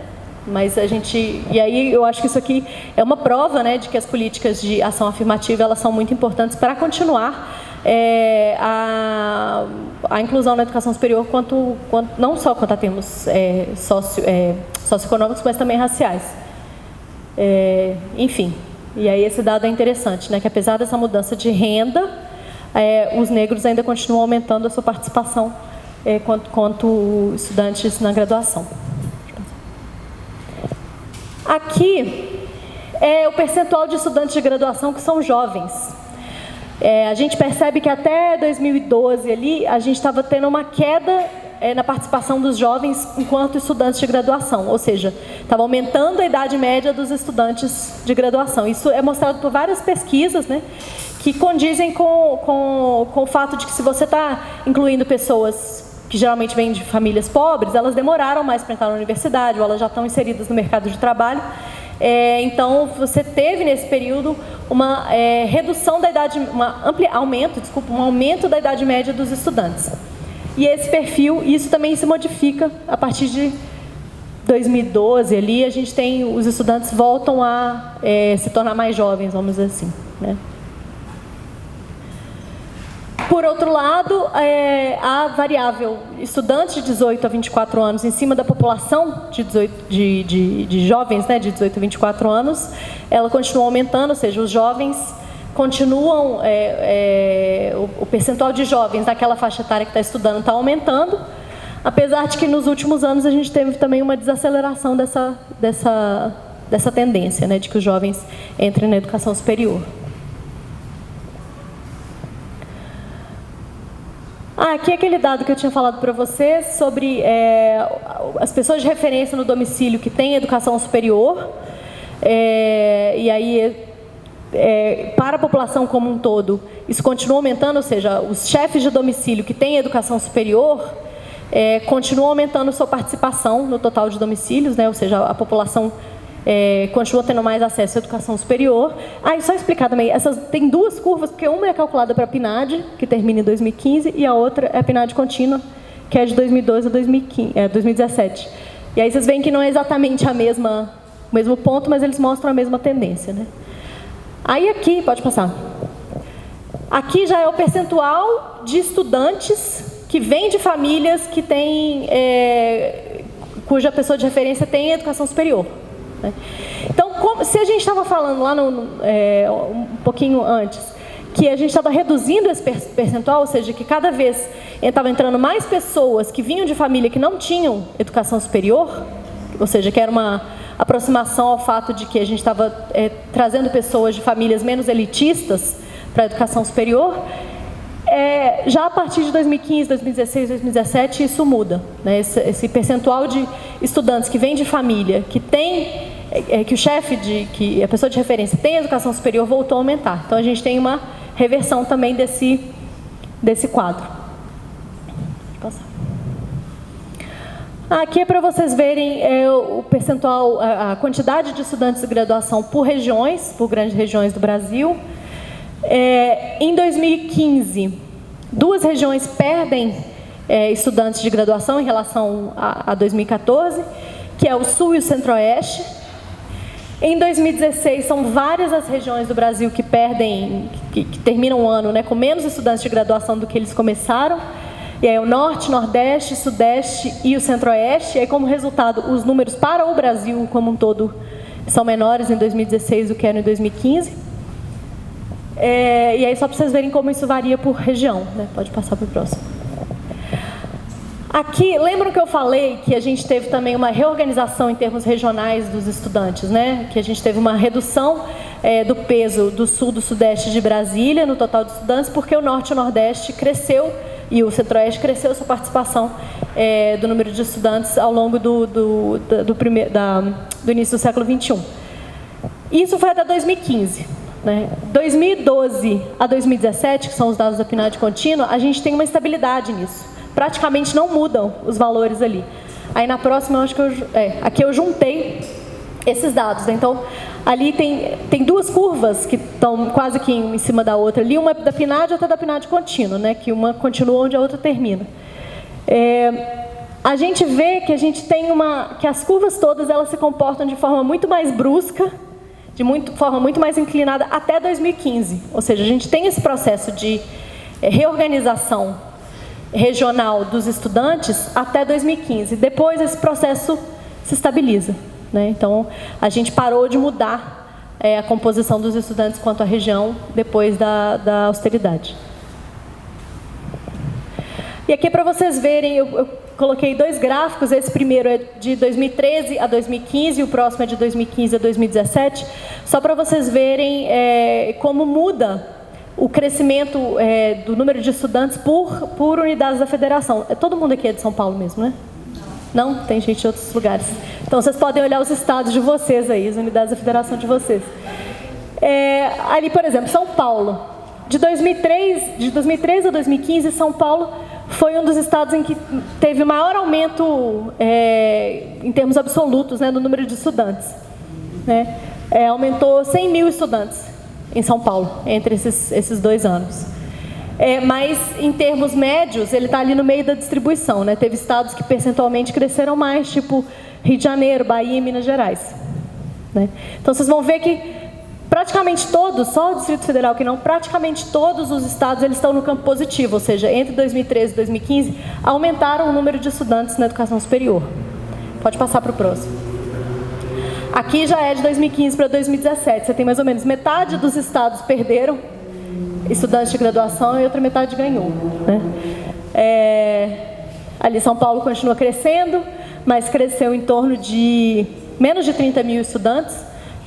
Mas e aí eu acho que isso aqui é uma prova, né, de que as políticas de ação afirmativa, elas são muito importantes para continuar a inclusão na educação superior, não só quanto a termos socioeconômicos, mas também raciais. Enfim, e aí esse dado é interessante, né, que apesar dessa mudança de renda, os negros ainda continuam aumentando a sua participação quanto estudantes na graduação. Aqui é o percentual de estudantes de graduação que são jovens. A gente percebe que até 2012 ali, a gente estava tendo uma queda na participação dos jovens enquanto estudantes de graduação, ou seja, estava aumentando a idade média dos estudantes de graduação. Isso é mostrado por várias pesquisas, né, que condizem com o fato de que, se você está incluindo pessoas que geralmente vêm de famílias pobres, elas demoraram mais para entrar na universidade, ou elas já estão inseridas no mercado de trabalho. Então, você teve nesse período uma redução da idade, um aumento da idade média dos estudantes. E esse perfil, isso também se modifica a partir de 2012, ali a gente tem, os estudantes voltam a se tornar mais jovens, vamos dizer assim, né? Por outro lado, a variável estudantes de 18 a 24 anos em cima da população de jovens, né, de 18 a 24 anos, ela continua aumentando, ou seja, os jovens continuam, o percentual de jovens daquela faixa etária que está estudando está aumentando, apesar de que nos últimos anos a gente teve também uma desaceleração dessa tendência, né, de que os jovens entrem na educação superior. Aqui é aquele dado que eu tinha falado para vocês sobre as pessoas de referência no domicílio que têm educação superior, e aí para a população como um todo isso continua aumentando, ou seja, os chefes de domicílio que têm educação superior continuam aumentando sua participação no total de domicílios, né, ou seja, a população continua tendo mais acesso à educação superior. E só explicar também, tem duas curvas, porque uma é calculada para a PNAD, que termina em 2015, e a outra é a PNAD contínua, que é de 2012 a 2017. E aí vocês veem que não é exatamente o mesmo ponto, mas eles mostram a mesma tendência, né? Aí aqui, pode passar. Aqui já é o percentual de estudantes que vêm de famílias que têm, cuja pessoa de referência tem educação superior. Então, se a gente estava falando lá um pouquinho antes, que a gente estava reduzindo esse percentual, ou seja, que cada vez estava entrando mais pessoas que vinham de família que não tinham educação superior, ou seja, que era uma aproximação ao fato de que a gente estava trazendo pessoas de famílias menos elitistas para a educação superior, já a partir de 2015, 2016, 2017, isso muda, né? Esse percentual de estudantes que vem de família, que tem, que o chefe, que a pessoa de referência tem educação superior, voltou a aumentar. Então a gente tem uma reversão também desse quadro. Pode passar. Aqui é para vocês verem o percentual, a quantidade de estudantes de graduação por regiões, por grandes regiões do Brasil. Em 2015, duas regiões perdem estudantes de graduação em relação a 2014, que é o Sul e o Centro-Oeste. Em 2016, são várias as regiões do Brasil que perdem, que terminam o ano, né, com menos estudantes de graduação do que eles começaram. E aí o Norte, Nordeste, Sudeste e o Centro-Oeste. E aí, como resultado, os números para o Brasil como um todo são menores em 2016 do que eram em 2015. E aí, só para vocês verem como isso varia por região, né? Pode passar para o próximo. Aqui, lembram que eu falei que a gente teve também uma reorganização em termos regionais dos estudantes, né? Que a gente teve uma redução do peso do Sul, do Sudeste de Brasília no total de estudantes, porque o Norte e o Nordeste cresceu e o Centro-Oeste cresceu sua participação do número de estudantes ao longo do início do século XXI. Isso foi até 2015. 2012 a 2017, que são os dados da PNAD contínua, a gente tem uma estabilidade nisso. Praticamente não mudam os valores ali. Aí na próxima, eu acho que aqui eu juntei esses dados, né? Então, ali tem duas curvas que estão quase que em cima da outra. Ali uma é da PNAD e outra da PNAD contínua, né? Que uma continua onde a outra termina. A gente vê que a gente tem que as curvas todas elas se comportam de forma muito mais brusca, forma muito mais inclinada até 2015. Ou seja, a gente tem esse processo de reorganização regional dos estudantes até 2015. Depois esse processo se estabiliza, né? Então, a gente parou de mudar a composição dos estudantes quanto à região depois da austeridade. E aqui para vocês verem, eu coloquei dois gráficos. Esse primeiro é de 2013 a 2015 e o próximo é de 2015 a 2017, só para vocês verem como muda o crescimento do número de estudantes por unidades da federação. Todo mundo aqui é de São Paulo mesmo, né? Não? Tem gente de outros lugares. Então, vocês podem olhar os estados de vocês aí, as unidades da federação de vocês. Ali, por exemplo, São Paulo. De 2013 a 2015, São Paulo foi um dos estados em que teve o maior aumento em termos absolutos, né, no número de estudantes. Né? Aumentou 100 mil estudantes em São Paulo, entre esses 2 anos. Mas, em termos médios, ele está ali no meio da distribuição, né? Teve estados que percentualmente cresceram mais, tipo Rio de Janeiro, Bahia e Minas Gerais. Né? Então, vocês vão ver que praticamente todos, só o Distrito Federal que não, praticamente todos os estados eles estão no campo positivo, ou seja, entre 2013 e 2015, aumentaram o número de estudantes na educação superior. Pode passar para o próximo. Aqui já é de 2015 para 2017. Você tem mais ou menos metade dos estados perderam estudantes de graduação e outra metade ganhou, né? Ali São Paulo continua crescendo, mas cresceu em torno de menos de 30 mil estudantes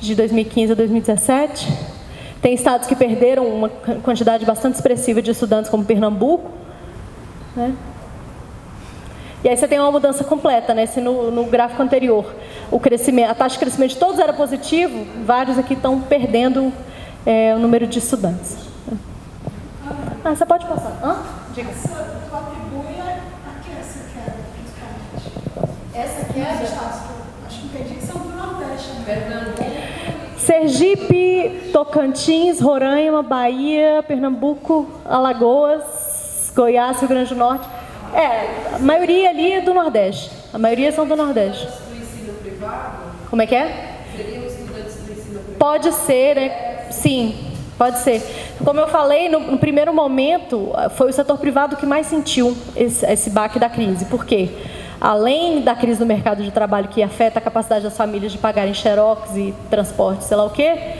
de 2015 a 2017. Tem estados que perderam uma quantidade bastante expressiva de estudantes, como Pernambuco, né? E aí você tem uma mudança completa, né? Se no gráfico anterior a taxa de crescimento de todos era positivo, vários aqui estão perdendo o número de estudantes. Você pode passar. Diga. Tu atribui a que essa queda, principalmente? Essa queda, acho que entendi que são do Nordeste, né? Sergipe, Tocantins, Roraima, Bahia, Pernambuco, Alagoas, Goiás, Rio Grande do Norte. A maioria ali é do Nordeste. A maioria são do Nordeste. Do ensino privado? Como é que é? Seriam estudantes do ensino privado? Pode ser, né? Sim, pode ser. Como eu falei, no primeiro momento, foi o setor privado que mais sentiu esse baque da crise. Por quê? Além da crise no mercado de trabalho, que afeta a capacidade das famílias de pagarem xerox e transporte, sei lá o quê,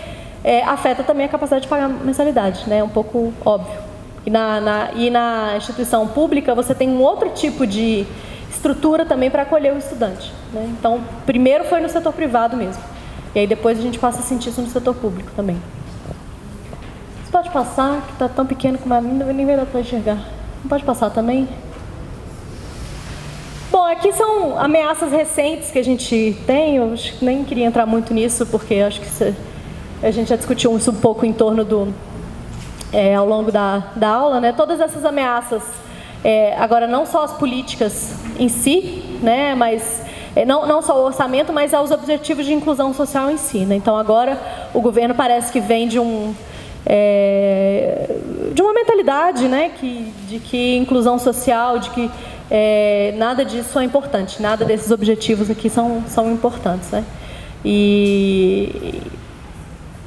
afeta também a capacidade de pagar mensalidade, né? É um pouco óbvio. E na instituição pública, você tem um outro tipo de estrutura também para acolher o estudante, né? Então, primeiro foi no setor privado mesmo. E aí depois a gente passa a sentir isso no setor público também. Você pode passar, que está tão pequeno como a minha, nem vai dar para enxergar. Não pode passar também? Bom, aqui são ameaças recentes que a gente tem. Eu acho que nem queria entrar muito nisso, porque acho que a gente já discutiu isso um pouco em torno ao longo da aula, né? Todas essas ameaças, agora não só as políticas em si, né? Mas não só o orçamento, mas aos objetivos de inclusão social em si, né? Então agora o governo parece que vem de uma mentalidade, né? De que inclusão social, de que nada disso é importante, nada desses objetivos aqui são importantes, né?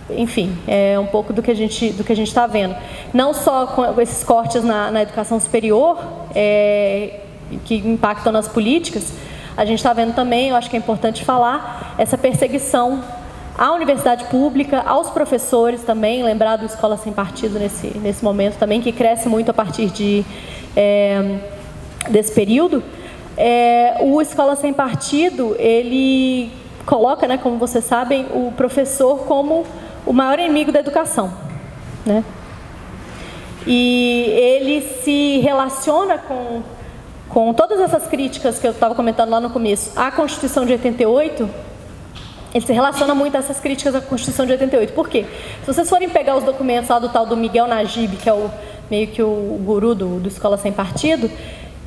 Enfim, é um pouco do que a gente está vendo. Não só com esses cortes na educação superior, que impactam nas políticas, a gente está vendo também, eu acho que é importante falar, essa perseguição à universidade pública, aos professores também, lembrar do Escola Sem Partido nesse momento também, que cresce muito a partir desse período. O Escola Sem Partido, ele coloca, né, como vocês sabem, o professor como o maior inimigo da educação, né? E ele se relaciona com todas essas críticas que eu estava comentando lá no começo, à Constituição de 88, ele se relaciona muito a essas críticas à Constituição de 88. Por quê? Se vocês forem pegar os documentos lá do tal do Miguel Najib, que é meio que o guru do Escola Sem Partido,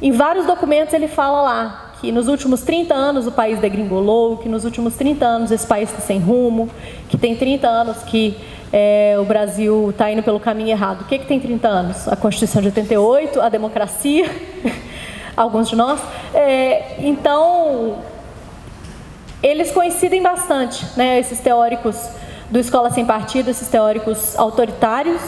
em vários documentos ele fala lá que nos últimos 30 anos o país degringolou, que nos últimos 30 anos esse país está sem rumo, que tem 30 anos que o Brasil está indo pelo caminho errado. O que tem 30 anos? A Constituição de 88, a democracia, alguns de nós. Então, eles coincidem bastante, né, esses teóricos do Escola Sem Partido, esses teóricos autoritários,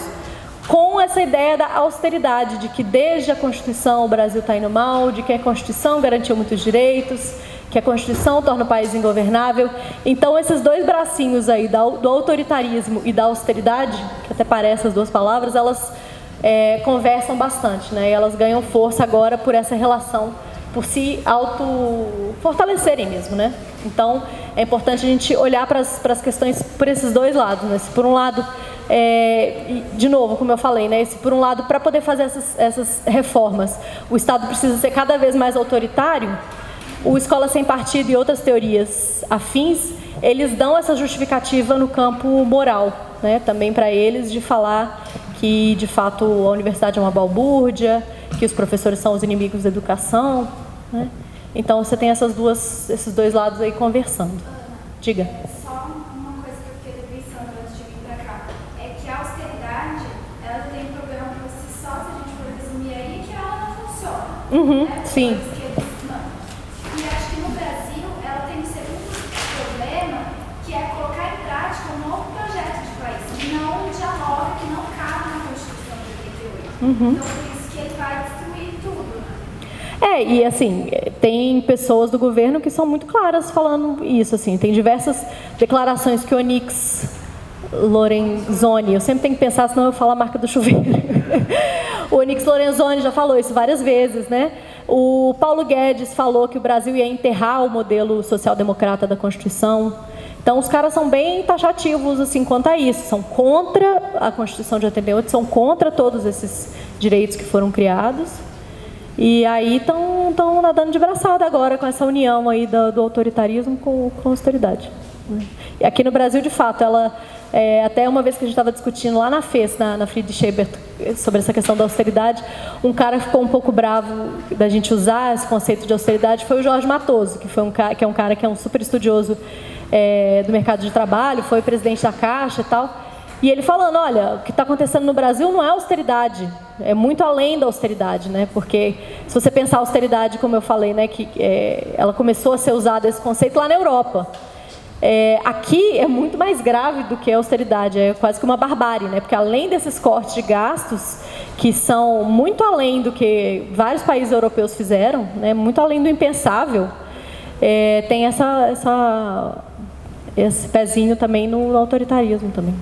com essa ideia da austeridade, de que desde a Constituição o Brasil está indo mal, de que a Constituição garantiu muitos direitos, que a Constituição torna o país ingovernável. Então, esses dois bracinhos aí, do autoritarismo e da austeridade, que até parecem as duas palavras, elas conversam bastante, né? E elas ganham força agora por essa relação, por se auto-fortalecerem mesmo, né? Então, é importante a gente olhar para as questões por esses dois lados, né? Se por um lado, de novo, como eu falei, né? Se por um lado, para poder fazer essas reformas, o Estado precisa ser cada vez mais autoritário, o Escola Sem Partido e outras teorias afins, eles dão essa justificativa no campo moral, né? Também para eles, de falar que, de fato, a universidade é uma balbúrdia, que os professores são os inimigos da educação, né? Então, você tem esses dois lados aí conversando. Diga. Só uma coisa que eu fiquei pensando antes de vir para cá, é que a austeridade, ela tem um problema por si só, se a gente for resumir aí, que ela não funciona. Né? Sim. E acho que no Brasil, ela tem um segundo problema, que é colocar em prática um novo projeto de país, que não dialoga, que não cabe na Constituição de 88. Então, por isso que ele vai destruir tudo. E assim, tem pessoas do governo que são muito claras falando isso, assim, tem diversas declarações que o Onyx Lorenzoni, eu sempre tenho que pensar, senão eu falo a marca do chuveiro. O Onyx Lorenzoni já falou isso várias vezes, né? O Paulo Guedes falou que o Brasil ia enterrar o modelo social-democrata da Constituição. Então, os caras são bem taxativos assim, quanto a isso. São contra a Constituição de 88, são contra todos esses direitos que foram criados. E aí estão nadando de braçada agora com essa união aí do autoritarismo com a austeridade. E aqui no Brasil, de fato, até uma vez que a gente estava discutindo lá na FES, na Friedrich Ebert, sobre essa questão da austeridade, um cara que ficou um pouco bravo da gente usar esse conceito de austeridade foi o Jorge Matoso, que é um cara que é um super estudioso do mercado de trabalho, foi presidente da Caixa e tal, e ele falando, olha, o que está acontecendo no Brasil não é austeridade, é muito além da austeridade, né? Porque se você pensar a austeridade, como eu falei, né, que ela começou a ser usada esse conceito lá na Europa. Aqui é muito mais grave do que a austeridade, é quase que uma barbárie, né? Porque além desses cortes de gastos, que são muito além do que vários países europeus fizeram, né? Muito além do impensável, tem esse pezinho também no autoritarismo também.